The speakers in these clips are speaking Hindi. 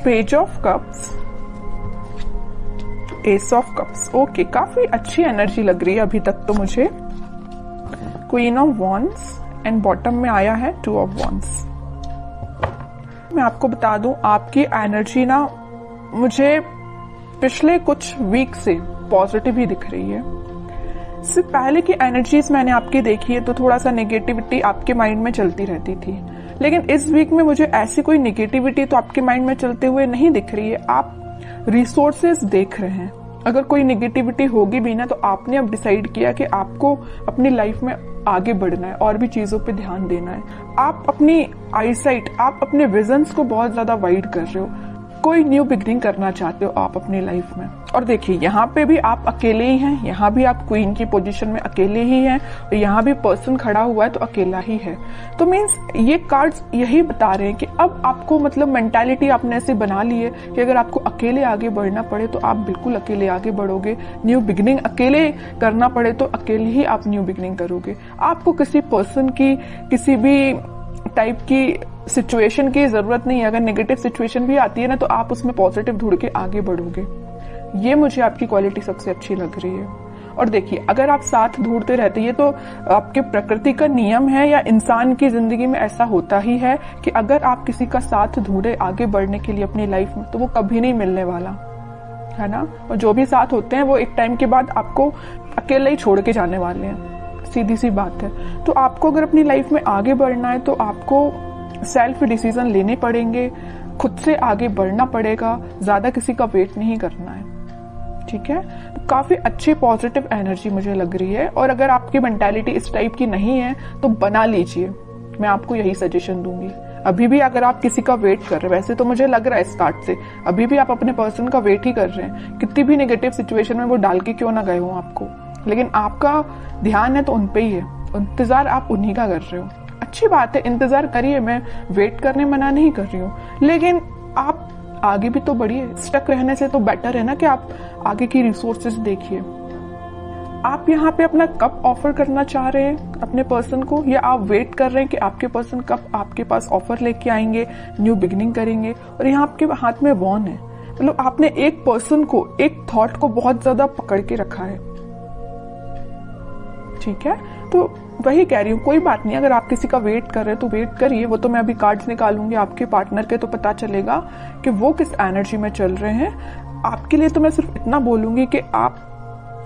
Page of cups, S of cups. Okay, काफी अच्छी एनर्जी लग रही है अभी तक तो मुझे। Queen of wands and bottom में आया है 2 ऑफ वॉन्ड्स। मैं आपको बता दूं, आपकी एनर्जी ना मुझे पिछले कुछ वीक से पॉजिटिव ही दिख रही है। इससे पहले की एनर्जीज मैंने आपकी देखी है तो थोड़ा सा नेगेटिविटी आपके माइंड में चलती रहती थी, लेकिन इस वीक में मुझे ऐसी कोई नेगेटिविटी तो आपके माइंड में चलते हुए नहीं दिख रही है। आप रिसोर्सेज देख रहे हैं। अगर कोई नेगेटिविटी होगी भी ना तो आपने अब डिसाइड किया कि आपको अपनी लाइफ में आगे बढ़ना है और भी चीजों पे ध्यान देना है। आप अपनी आईसाइट, आप अपने विजन्स को बहुत ज्यादा वाइड कर रहे हो। कोई न्यू बिगनिंग करना चाहते हो आप अपनी लाइफ में। और देखिए, यहाँ पे भी आप अकेले ही हैं, यहाँ भी आप क्वीन की पोजीशन में अकेले ही हैं, और यहाँ भी पर्सन खड़ा हुआ है तो अकेला ही है। तो मीन्स ये कार्ड्स यही बता रहे हैं कि अब आपको मतलब मेंटालिटी आपने ऐसे बना ली है कि अगर आपको अकेले आगे बढ़ना पड़े तो आप बिल्कुल अकेले आगे बढ़ोगे। न्यू बिगनिंग अकेले करना पड़े तो अकेले ही आप न्यू बिगनिंग करोगे। आपको किसी पर्सन की, किसी भी टाइप की सिचुएशन की जरूरत नहीं है। अगर नेगेटिव सिचुएशन भी आती है ना तो आप उसमें पॉजिटिव ढूंढ के आगे बढ़ोगे। ये मुझे आपकी क्वालिटी सबसे अच्छी लग रही है। और देखिए, अगर आप साथ ढूंढते रहते, ये तो आपके प्रकृति का नियम है या इंसान की जिंदगी में ऐसा होता ही है कि अगर आप किसी का साथ ढूंढे आगे बढ़ने के लिए अपनी लाइफ में तो वो कभी नहीं मिलने वाला, है ना। और जो भी साथ होते हैं वो एक टाइम के बाद आपको अकेले ही छोड़ के जाने वाले हैं, सीधी सी बात है। तो आपको अगर अपनी लाइफ में आगे बढ़ना है तो आपको सेल्फ डिसीजन लेने पड़ेंगे, खुद से आगे बढ़ना पड़ेगा, ज्यादा किसी का वेट नहीं करना है, ठीक है। तो काफी अच्छी पॉजिटिव एनर्जी मुझे लग रही है। और अगर आपकी मेंटालिटी इस टाइप की नहीं है तो बना लीजिए, मैं आपको यही सजेशन दूंगी। अभी भी अगर आप किसी का वेट कर रहे हैं, वैसे तो मुझे लग रहा है स्टार्ट से अभी भी आप अपने पर्सन का वेट ही कर रहे हैं, कितनी भी नेगेटिव सिचुएशन में वो डाल के क्यों ना गए हो आपको, लेकिन आपका ध्यान है तो उन पे ही है, इंतजार आप उन्हीं का कर रहे हो। अच्छी बात है, इंतजार करिए, मैं वेट करने मना नहीं कर रही हूँ, लेकिन आप आगे भी तो बढ़िए। स्टक रहने से तो बेटर है ना कि आप आगे की रिसोर्सेज देखिए। आप यहाँ पे अपना कब ऑफर करना चाह रहे हैं अपने पर्सन को, या आप वेट कर रहे हैं कि आपके पर्सन कब आपके पास ऑफर लेके आएंगे, न्यू बिगिनिंग करेंगे। और यहाँ आपके हाथ में वॉन है, मतलब आपने एक पर्सन को, एक थॉट को बहुत ज्यादा पकड़ के रखा है, ठीक है। तो वही कह रही हूँ, कोई बात नहीं, अगर आप किसी का वेट कर रहे हैं तो वेट करिए। वो तो मैं अभी कार्ड्स निकालूंगी आपके पार्टनर के, तो पता चलेगा कि वो किस एनर्जी में चल रहे हैं। आपके लिए तो मैं सिर्फ इतना बोलूंगी कि आप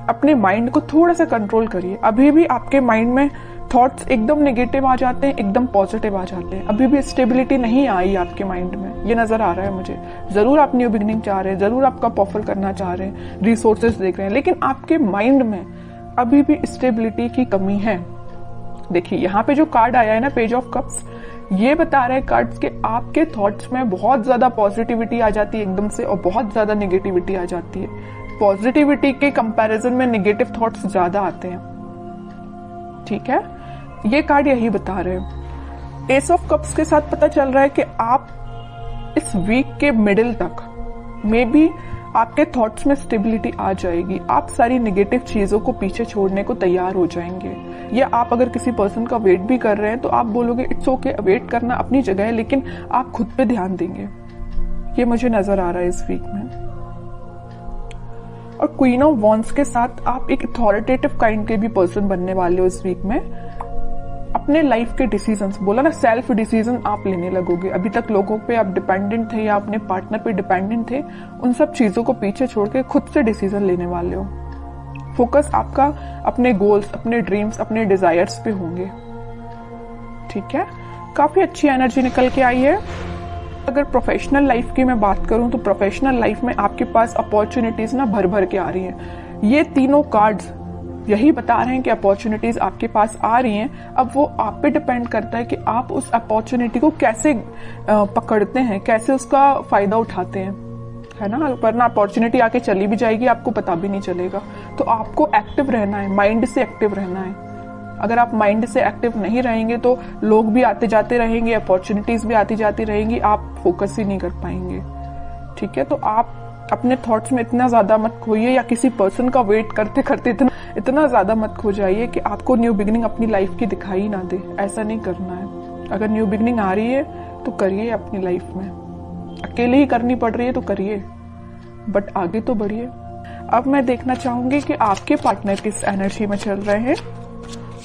अपने माइंड को थोड़ा सा कंट्रोल करिए। अभी भी आपके माइंड में थॉट्स एकदम नेगेटिव आ जाते हैं, एकदम पॉजिटिव आ जाते हैं। अभी भी स्टेबिलिटी नहीं आई आपके माइंड में, ये नजर आ रहा है मुझे। जरूर आप न्यू बिगिनिंग चाह रहे हैं, जरूर आप कप ऑफर करना चाह रहे हैं, रिसोर्सेज देख रहे हैं, लेकिन आपके माइंड में अभी भी स्टेबिलिटी की कमी है। देखिए, यहाँ पे जो कार्ड आया है ना, पेज ऑफ कप्स, ये बता रहे हैं कार्ड्स के आपके थॉट्स में बहुत ज्यादा पॉजिटिविटी आ जाती है एकदम से, और बहुत ज्यादा नेगेटिविटी आ जाती है। पॉजिटिविटी के कंपैरिजन में नेगेटिव थॉट्स ज्यादा आते हैं, ठीक है। ये कार्ड यही बता रहे हैं। एस ऑफ कप्स के साथ पता चल रहा है कि आप इस वीक के मिडिल तक मे बी आपके थॉट्स में स्टेबिलिटी आ जाएगी। आप सारी नेगेटिव चीजों को पीछे छोड़ने को तैयार हो जाएंगे। या आप अगर किसी पर्सन का वेट भी कर रहे हैं तो आप बोलोगे इट्स ओके, वेट करना अपनी जगह है, लेकिन आप खुद पे ध्यान देंगे। ये मुझे नजर आ रहा है इस वीक में। और क्वीन ऑफ वॉन्ड्स के साथ आप एक अथॉरिटेटिव काइंड के भी पर्सन बनने वाले हो इस वीक में। अपने लाइफ के डिसीजंस, बोला ना, सेल्फ डिसीजन आप लेने लगोगे। अभी तक लोगों पे आप डिपेंडेंट थे या अपने पार्टनर पे डिपेंडेंट थे, उन सब चीजों को पीछे छोड़ के खुद से डिसीजन लेने वाले हो। फोकस आपका अपने गोल्स, अपने ड्रीम्स, अपने डिजायर्स पे होंगे, ठीक है। काफी अच्छी एनर्जी निकल के आई है। अगर प्रोफेशनल लाइफ की मैं बात करूं तो प्रोफेशनल लाइफ में आपके पास अपॉर्चुनिटीज ना भर भर के आ रही हैं। ये तीनों कार्ड्स यही बता रहे हैं कि अपॉर्चुनिटीज आपके पास आ रही हैं। अब वो आप पे डिपेंड करता है कि आप उस अपॉर्चुनिटी को कैसे पकड़ते हैं, कैसे उसका फायदा उठाते हैं, है ना। वरना अपॉर्चुनिटी आके चली भी जाएगी, आपको पता भी नहीं चलेगा। तो आपको एक्टिव रहना है, माइंड से एक्टिव रहना है। अगर आप माइंड से एक्टिव नहीं रहेंगे तो लोग भी आते जाते रहेंगे, अपॉर्चुनिटीज भी आती जाती रहेंगी, आप फोकस ही नहीं कर पाएंगे, ठीक है। तो आप अपने थॉट्स में इतना ज्यादा मत खोइए, या किसी पर्सन का वेट करते करते इतना ज्यादा मत खो जाइए कि आपको न्यू बिगिनिंग अपनी लाइफ की दिखाई ना दे। ऐसा नहीं करना है। अगर न्यू बिगिनिंग आ रही है तो करिए अपनी लाइफ में, अकेले ही करनी पड़ रही है तो करिए, बट आगे तो बढ़िए। अब मैं देखना चाहूंगी कि आपके पार्टनर किस एनर्जी में चल रहे हैं,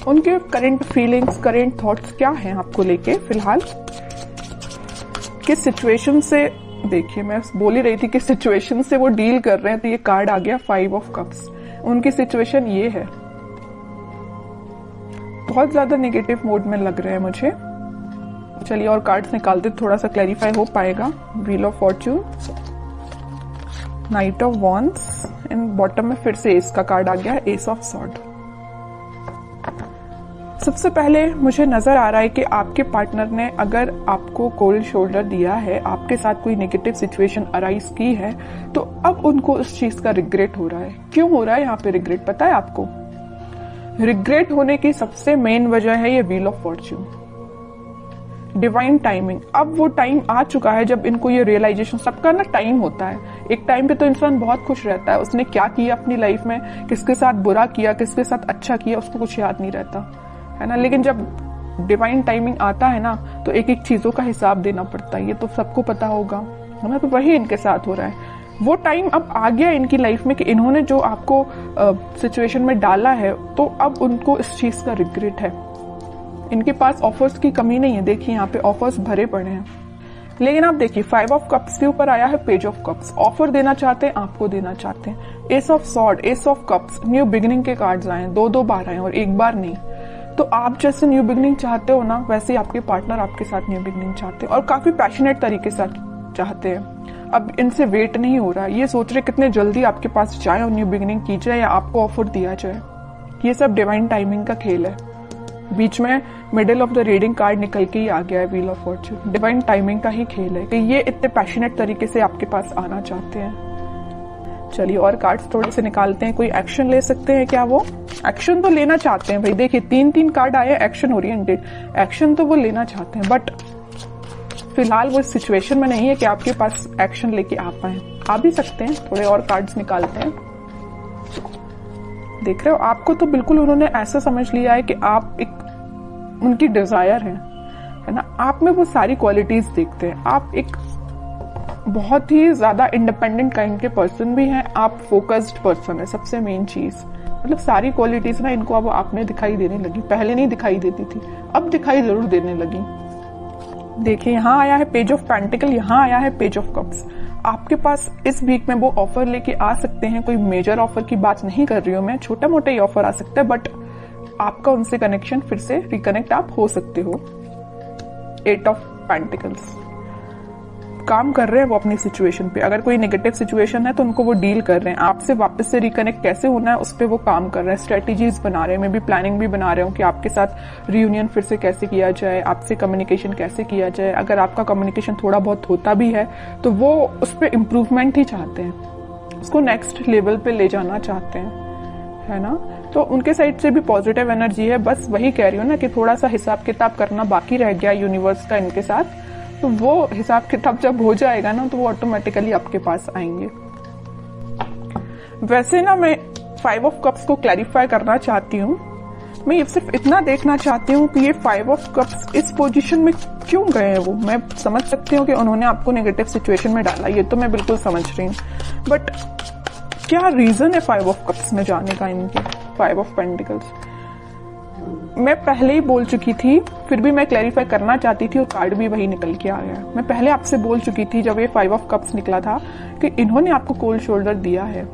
उनके करंट फीलिंग्स, करंट थॉट्स क्या हैं आपको लेके फिलहाल, किस सिचुएशन से, देखिए मैं बोल ही रही थी किस सिचुएशन से वो डील कर रहे हैं, तो ये कार्ड आ गया 5 ऑफ कप्स। उनकी सिचुएशन ये है, बहुत ज्यादा नेगेटिव मोड में लग रहे हैं मुझे। चलिए और कार्ड्स निकालते, थोड़ा सा क्लैरिफाई हो पाएगा। Wheel of Fortune, night of wands and bottom में फिर से एस का कार्ड आ गया, एस ऑफ सॉर्ड। सबसे पहले मुझे नजर आ रहा है कि आपके पार्टनर ने अगर आपको कोल्ड शोल्डर दिया है, आपके साथ कोई नेगेटिव सिचुएशन अराइज की है, तो अब उनको उस चीज का रिग्रेट हो रहा है। क्यों हो रहा है यहाँ पे रिग्रेट, पता है आपको? रिग्रेट होने की सबसे मेन वजह है ये wheel of Fortune, divine timing. अब वो टाइम आ चुका है जब इनको ये रियलाइजेशन, सबका ना टाइम होता है। एक टाइम पे तो इंसान बहुत खुश रहता है, उसने क्या किया अपनी लाइफ में, किसके साथ बुरा किया, किसके साथ अच्छा किया, उसको कुछ याद नहीं रहता है ना। लेकिन जब डिवाइन टाइमिंग आता है ना, तो एक एक चीजों का हिसाब देना पड़ता है, ये तो सबको पता होगा है ना। तो वही इनके साथ हो रहा है। वो टाइम अब आ गया इनकी लाइफ में कि इन्होंने जो आपको सिचुएशन में डाला है, तो अब उनको इस चीज का रिग्रेट है। इनके पास ऑफर्स की कमी नहीं है, देखिए यहाँ पे ऑफर्स भरे पड़े हैं। लेकिन आप देखिए 5 ऑफ कप्स के ऊपर आया है पेज ऑफ कप्स। ऑफर देना चाहते हैं, आपको देना चाहते हैं। S of sword, S of cups, new beginning के कार्ड्स आए, 2 बार आए और एक बार नहीं। तो आप जैसे न्यू बिगिनिंग चाहते हो ना, वैसे ही आपके पार्टनर आपके साथ न्यू बिगिनिंग चाहते हैं और काफी पैशनेट तरीके से चाहते हैं। अब इनसे वेट नहीं हो रहा, ये सोच रहे कितने जल्दी आपके पास जाए और न्यू बिगिनिंग की जाए या आपको ऑफर दिया जाए। ये सब डिवाइन टाइमिंग का खेल है। बीच में middle of the reading card निकल के ही आ गया है wheel of Fortune. Divine timing का ही खेल है कि ये इतने पैशनेट तरीके से आपके पास आना चाहते हैं। चलिए और कार्ड्स थोड़े से निकालते हैं, कोई एक्शन ले सकते हैं क्या? वो एक्शन तो लेना चाहते हैं भाई, देखिए 3 कार्ड आए एक्शन ओरिएंटेड, एक्शन तो वो लेना चाहते हैं, बट फिलहाल वो सिचुएशन में नहीं है कि आपके पास एक्शन लेके आ पाए। आ भी सकते हैं, थोड़े और कार्ड्स निकालते हैं। देख रहे हो, आपको तो बिल्कुल उन्होंने ऐसा समझ लिया है कि आप एक उनकी डिजायर है ना। आप में वो सारी क्वालिटीज देखते हैं। आप एक बहुत ही ज्यादा इंडिपेंडेंट काइंड के पर्सन भी हैं, आप फोकस्ड पर्सन है, सबसे मेन चीज। मतलब सारी क्वालिटीज ना इनको अब आप में दिखाई देने लगी, पहले नहीं दिखाई देती थी, अब दिखाई जरूर देने लगी। देखिए यहाँ आया है पेज ऑफ पेंटिकल, यहाँ आया है पेज ऑफ कप्स। आपके पास इस वीक में वो ऑफर लेके आ सकते हैं। कोई मेजर ऑफर की बात नहीं कर रही हूं मैं, छोटा मोटा ही ऑफर आ सकता है, बट आपका उनसे कनेक्शन फिर से रिकनेक्ट आप हो सकते हो। 8 ऑफ पेंटिकल्स, काम कर रहे हैं वो अपनी सिचुएशन पे। अगर कोई नेगेटिव सिचुएशन है तो उनको वो डील कर रहे हैं। आपसे वापस से रिकनेक्ट कैसे होना है उस पर वो काम कर रहे हैं, स्ट्रेटेजीज बना रहे हैं, मे बी प्लानिंग भी बना रहे हो कि आपके साथ रियूनियन फिर से कैसे किया जाए, आपसे कम्युनिकेशन कैसे किया जाए। अगर आपका कम्युनिकेशन थोड़ा बहुत होता भी है तो वो उस पर इम्प्रूवमेंट ही चाहते हैं, उसको नेक्स्ट लेवल पे ले जाना चाहते हैं, है ना। तो उनके साइड से भी पॉजिटिव एनर्जी है। बस वही कह रही हूँ ना कि थोड़ा सा हिसाब किताब करना बाकी रह गया यूनिवर्स का इनके साथ, तो वो हिसाब किताब जब हो जाएगा ना तो वो ऑटोमेटिकली आपके पास आएंगे। वैसे ना मैं 5 ऑफ कप्स को क्लैरिफाई करना चाहती हूँ। मैं सिर्फ इतना देखना चाहती हूँ कि ये 5 ऑफ कप्स इस पोजीशन में क्यों गए हैं। वो मैं समझ सकती हूँ कि उन्होंने आपको नेगेटिव सिचुएशन में डाला, ये तो मैं बिल्कुल समझ रही हूँ, बट क्या रीजन है 5 ऑफ कप्स में जाने का इनके? 5 ऑफ पेंटिकल्स मैं पहले ही बोल चुकी थी, फिर भी मैं क्लैरिफाई करना चाहती थी और कार्ड भी वही निकल के आ गया। मैं पहले आपसे बोल चुकी थी जब ये 5 ऑफ कप्स निकला था कि इन्होंने आपको कोल्ड शोल्डर दिया है,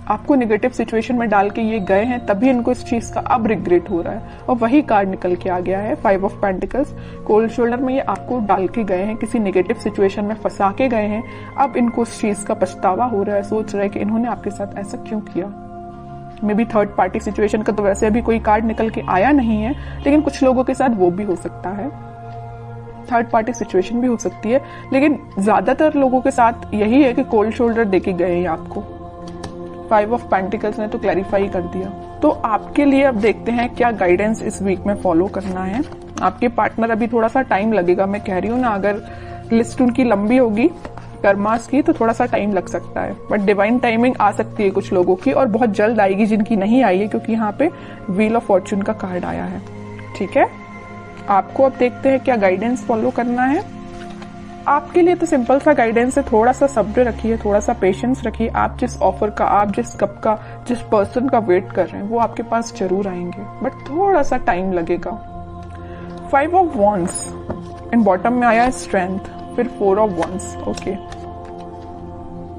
आपको नेगेटिव सिचुएशन में डाल के ये गए हैं, तभी इनको इस चीज का अब रिग्रेट हो रहा है। और वही कार्ड निकल के आ गया है 5 ऑफ पेंटिकल्स। कोल्ड शोल्डर में ये आपको डाल के गए हैं, किसी नेगेटिव सिचुएशन में फंसा के गए हैं, अब इनको उस चीज का पछतावा हो रहा है, सोच रहे हैं कि इन्होंने आपके साथ ऐसा क्यों किया। May be third party situation का तो वैसे अभी कोई कार्ड निकल के आया नहीं है, लेकिन कुछ लोगों के साथ वो भी हो सकता है, थर्ड पार्टी सिचुएशन भी हो सकती है, लेकिन ज्यादातर लोगों के साथ यही है कि कोल्ड शोल्डर देके गए हैं आपको। 5 ऑफ पेंटिकल्स ने तो क्लैरिफाई कर दिया। तो आपके लिए अब देखते हैं क्या गाइडेंस इस वीक में फॉलो करना है। आपके पार्टनर अभी थोड़ा सा टाइम लगेगा, मैं कह रही हूँ ना, अगर लिस्ट उनकी लंबी होगी कर्मास की तो थोड़ा सा टाइम लग सकता है, बट डिवाइन टाइमिंग आ सकती है कुछ लोगों की और बहुत जल्द आएगी जिनकी नहीं आई है, क्योंकि यहाँ पे व्हील ऑफ फॉर्च्यून का कार्ड आया है। ठीक है, आपको अब देखते हैं क्या गाइडेंस फॉलो करना है। आपके लिए तो सिंपल सा गाइडेंस है, थोड़ा सा सब्र रखिए, थोड़ा सा पेशेंस रखिए। आप जिस ऑफर का, आप जिस कप का, जिस पर्सन का वेट कर रहे हैं वो आपके पास जरूर आएंगे, बट थोड़ा सा टाइम लगेगा। 5 ऑफ वॉन्ड्स एंड बॉटम में आया है स्ट्रेंथ, फिर 4 ऑफ वॉन्ड्स। ओके,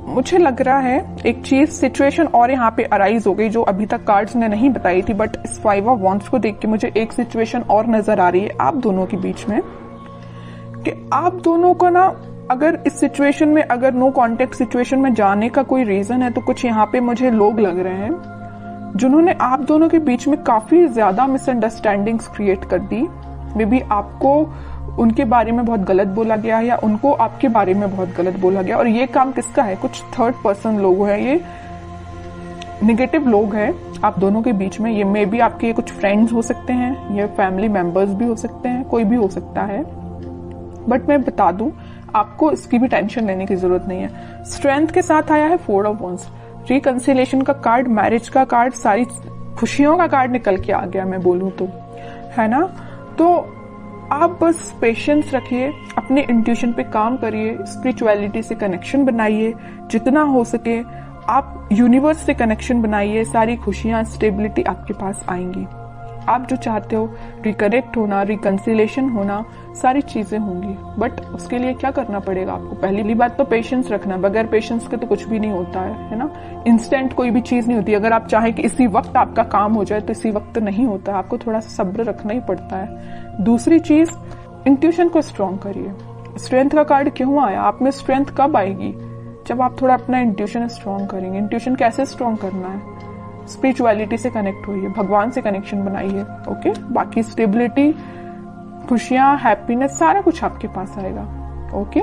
मुझे लग रहा है एक चीज सिचुएशन और यहाँ पे अराइज हो गई जो अभी तक कार्ड्स ने नहीं बताई थी, बट इस 5 ऑफ वॉन्ड्स को देख के मुझे एक सिचुएशन और नजर आ रही है आप दोनों के बीच में, कि आप दोनों को ना अगर इस सिचुएशन में, अगर नो कॉन्टेक्ट सिचुएशन में जाने का कोई रीजन है तो कुछ यहाँ पे मुझे लोग लग रहे हैं जिन्होंने आप दोनों के बीच में काफी ज्यादा मिसअंडरस्टैंडिंग्स क्रिएट कर दी। मे बी आपको उनके बारे में बहुत गलत बोला गया है या उनको आपके बारे में बहुत गलत बोला गया, और ये काम किसका है? कुछ थर्ड पर्सन लोग हैं, ये निगेटिव लोग हैं आप दोनों के बीच में। ये मे बी आपके कुछ फ्रेंड्स हो सकते हैं, ये फैमिली मेंबर्स भी हो सकते हैं, कोई भी हो सकता है, बट मैं बता दूं आपको इसकी भी टेंशन लेने की जरूरत नहीं है। स्ट्रेंथ के साथ आया है 4 ऑफ वॉन्ड्स, रिकंसिलेशन का कार्ड, मैरिज का कार्ड, सारी खुशियों का कार्ड निकल के आ गया मैं बोलूं तो, है ना। तो आप बस पेशेंस रखिए, अपने इंट्यूशन पे काम करिए, स्पिरिचुअलिटी से कनेक्शन बनाइए जितना हो सके, आप यूनिवर्स से कनेक्शन बनाइए, सारी खुशियां, स्टेबिलिटी आपके पास आएंगी। आप जो चाहते हो, रिकनेक्ट होना, रिकंसिलेशन होना, सारी चीजें होंगी, बट उसके लिए क्या करना पड़ेगा आपको? पहली बात तो पेशेंस रखना, बगैर पेशेंस के तो कुछ भी नहीं होता है ना। इंस्टेंट कोई भी चीज नहीं होती, अगर आप चाहें कि इसी वक्त आपका काम हो जाए तो इसी वक्त नहीं होता, आपको थोड़ा सा सब्र रखना ही पड़ता है। दूसरी चीज, इंट्यूशन को स्ट्रॉन्ग करिए। स्ट्रेंथ का कार्ड क्यों आया? आप में स्ट्रेंथ कब आएगी? जब आप थोड़ा अपना इंट्यूशन स्ट्रॉन्ग करेंगे। इंट्यूशन कैसे स्ट्रॉन्ग करना है? स्पिरिचुअलिटी से कनेक्ट होइए, भगवान से कनेक्शन बनाइए। ओके, बाकी स्टेबिलिटी, खुशियां, हैप्पीनेस, सारा कुछ आपके पास आएगा। ओके।